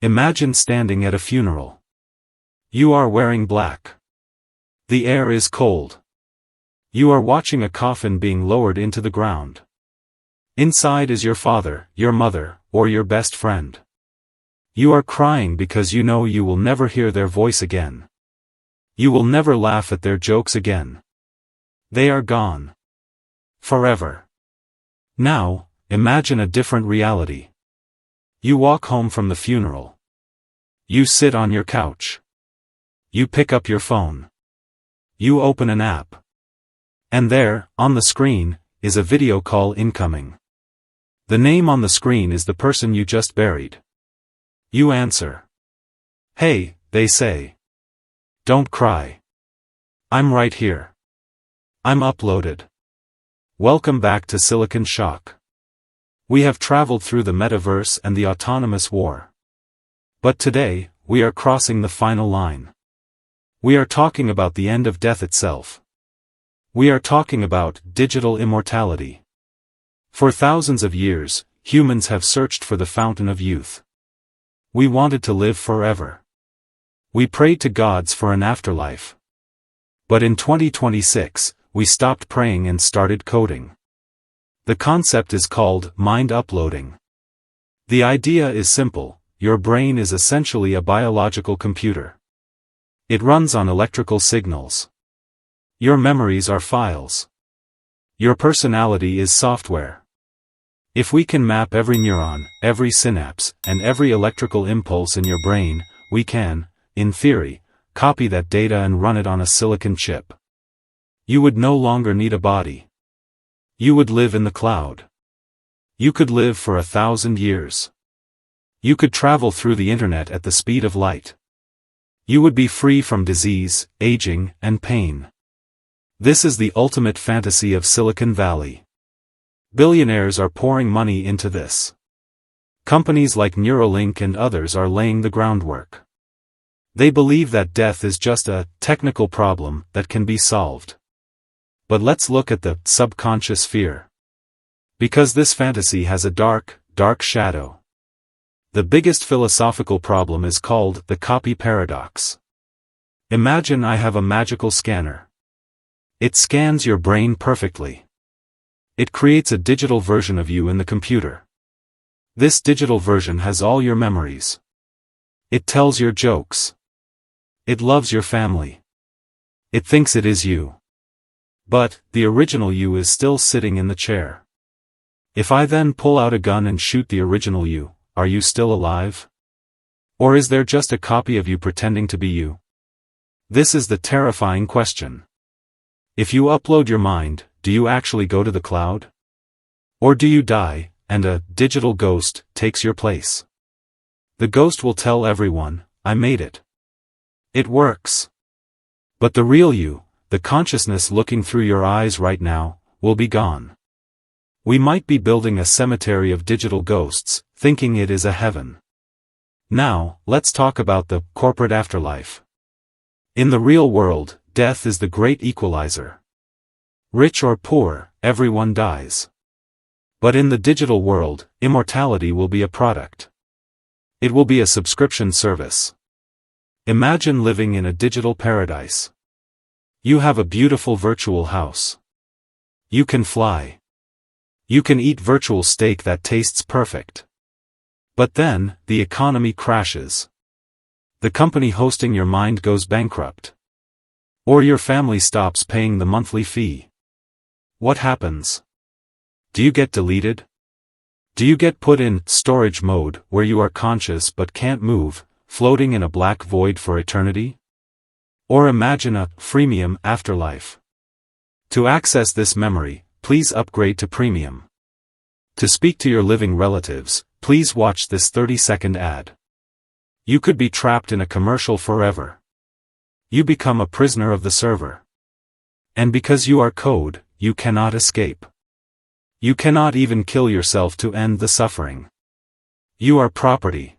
Imagine standing at a funeral. You are wearing black. The air is cold. You are watching a coffin being lowered into the ground. Inside is your father, your mother, or your best friend. You are crying because you know you will never hear their voice again. You will never laugh at their jokes again. They are gone. Forever. Now, imagine a different reality. You walk home from the funeral. You sit on your couch. You pick up your phone. You open an app. And there, on the screen, is a video call incoming. The name on the screen is the person you just buried. You answer. Hey, they say. Don't cry. I'm right here. I'm uploaded. Welcome back to Silicon SHAKH. We have traveled through the metaverse and the autonomous war. But today, we are crossing the final line. We are talking about the end of death itself. We are talking about digital immortality. For thousands of years, humans have searched for the fountain of youth. We wanted to live forever. We prayed to gods for an afterlife. But in 2026, we stopped praying and started coding. The concept is called mind uploading. The idea is simple: your brain is essentially a biological computer. It runs on electrical signals. Your memories are files. Your personality is software. If we can map every neuron, every synapse, and every electrical impulse in your brain, we can, in theory, copy that data and run it on a silicon chip. You would no longer need a body. You would live in the cloud. You could live for 1,000 years. You could travel through the internet at the speed of light. You would be free from disease, aging, and pain. This is the ultimate fantasy of Silicon Valley. Billionaires are pouring money into this. Companies like Neuralink and others are laying the groundwork. They believe that death is just a technical problem that can be solved. But let's look at the subconscious fear. Because this fantasy has a dark, dark shadow. The biggest philosophical problem is called the copy paradox. Imagine I have a magical scanner. It scans your brain perfectly. It creates a digital version of you in the computer. This digital version has all your memories. It tells your jokes. It loves your family. It thinks it is you. But, the original you is still sitting in the chair. If I then pull out a gun and shoot the original you, are you still alive? Or is there just a copy of you pretending to be you? This is the terrifying question. If you upload your mind, do you actually go to the cloud? Or do you die, and a digital ghost takes your place? The ghost will tell everyone, I made it. It works. But the real you, the consciousness looking through your eyes right now, will be gone. We might be building a cemetery of digital ghosts, thinking it is a heaven. Now, let's talk about the corporate afterlife. In the real world, death is the great equalizer. Rich or poor, everyone dies. But in the digital world, immortality will be a product. It will be a subscription service. Imagine living in a digital paradise. You have a beautiful virtual house. You can fly. You can eat virtual steak that tastes perfect. But then, the economy crashes. The company hosting your mind goes bankrupt. Or your family stops paying the monthly fee. What happens? Do you get deleted? Do you get put in storage mode where you are conscious but can't move, floating in a black void for eternity? Or imagine a freemium afterlife. To access this memory, please upgrade to premium. To speak to your living relatives, please watch this 30-second ad. You could be trapped in a commercial forever. You become a prisoner of the server. And because you are code, you cannot escape. You cannot even kill yourself to end the suffering. You are property.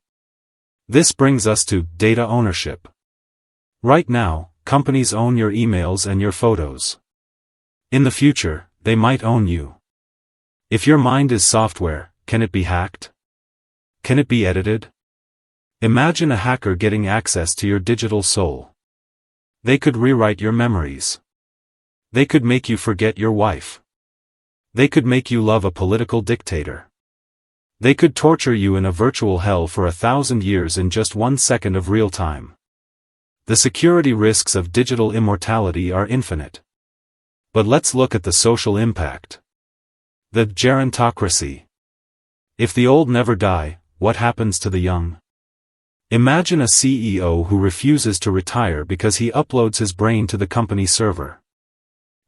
This brings us to data ownership. Right now, companies own your emails and your photos. In the future, they might own you. If your mind is software, can it be hacked? Can it be edited? Imagine a hacker getting access to your digital soul. They could rewrite your memories. They could make you forget your wife. They could make you love a political dictator. They could torture you in a virtual hell for 1,000 years in just 1 second of real time. The security risks of digital immortality are infinite. But let's look at the social impact. The gerontocracy. If the old never die, what happens to the young? Imagine a CEO who refuses to retire because he uploads his brain to the company server.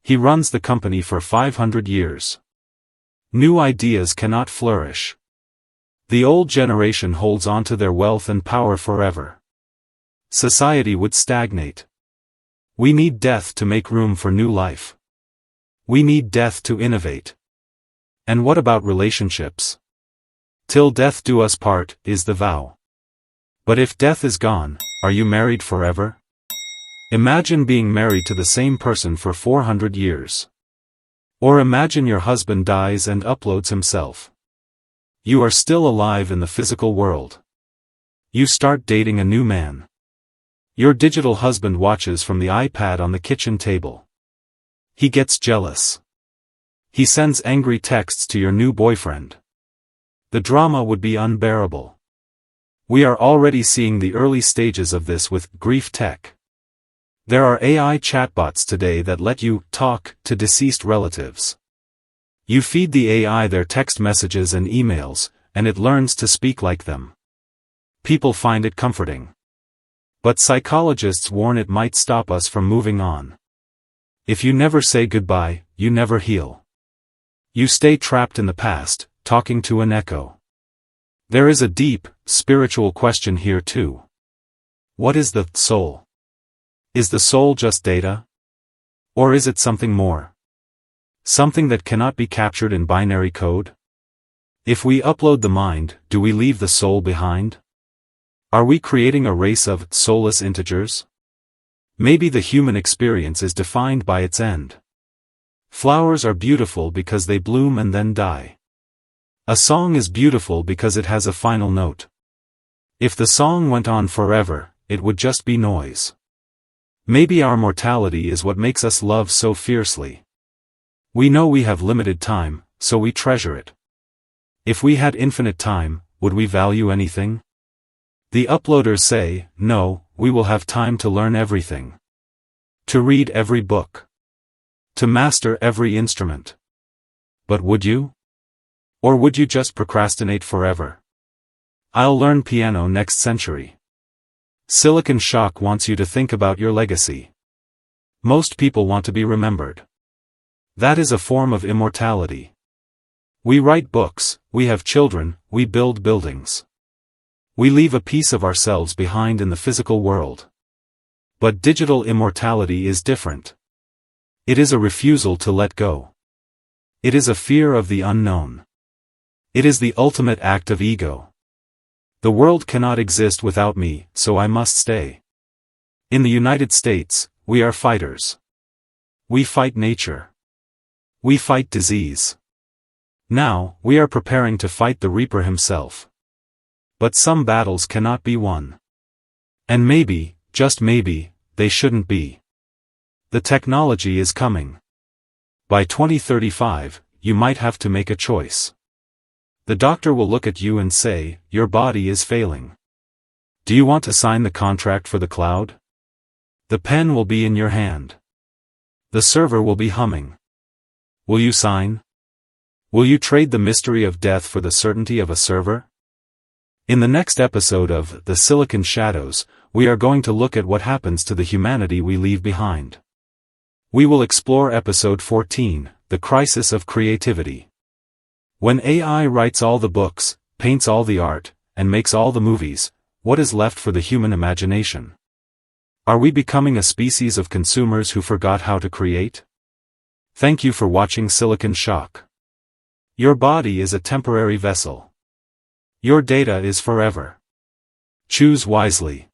He runs the company for 500 years. New ideas cannot flourish. The old generation holds on to their wealth and power forever. Society would stagnate. We need death to make room for new life. We need death to innovate. And what about relationships? Till death do us part, is the vow. But if death is gone, are you married forever? Imagine being married to the same person for 400 years. Or imagine your husband dies and uploads himself. You are still alive in the physical world. You start dating a new man. Your digital husband watches from the iPad on the kitchen table. He gets jealous. He sends angry texts to your new boyfriend. The drama would be unbearable. We are already seeing the early stages of this with grief tech. There are AI chatbots today that let you talk to deceased relatives. You feed the AI their text messages and emails, and it learns to speak like them. People find it comforting. But psychologists warn it might stop us from moving on. If you never say goodbye, you never heal. You stay trapped in the past, talking to an echo. There is a deep, spiritual question here too. What is the soul? Is the soul just data? Or is it something more? Something that cannot be captured in binary code? If we upload the mind, do we leave the soul behind? Are we creating a race of soulless integers? Maybe the human experience is defined by its end. Flowers are beautiful because they bloom and then die. A song is beautiful because it has a final note. If the song went on forever, it would just be noise. Maybe our mortality is what makes us love so fiercely. We know we have limited time, so we treasure it. If we had infinite time, would we value anything? The uploaders say, no, we will have time to learn everything. To read every book. To master every instrument. But would you? Or would you just procrastinate forever? I'll learn piano next century. Silicon SHAKH wants you to think about your legacy. Most people want to be remembered. That is a form of immortality. We write books, we have children, we build buildings. We leave a piece of ourselves behind in the physical world. But digital immortality is different. It is a refusal to let go. It is a fear of the unknown. It is the ultimate act of ego. The world cannot exist without me, so I must stay. In the United States, we are fighters. We fight nature. We fight disease. Now, we are preparing to fight the Reaper himself. But some battles cannot be won. And maybe, just maybe, they shouldn't be. The technology is coming. By 2035, you might have to make a choice. The doctor will look at you and say, your body is failing. Do you want to sign the contract for the cloud? The pen will be in your hand. The server will be humming. Will you sign? Will you trade the mystery of death for the certainty of a server? In the next episode of The Silicon Shadows, we are going to look at what happens to the humanity we leave behind. We will explore episode 14, The Crisis of Creativity. When AI writes all the books, paints all the art, and makes all the movies, what is left for the human imagination? Are we becoming a species of consumers who forgot how to create? Thank you for watching Silicon SHAKH. Your body is a temporary vessel. Your data is forever. Choose wisely.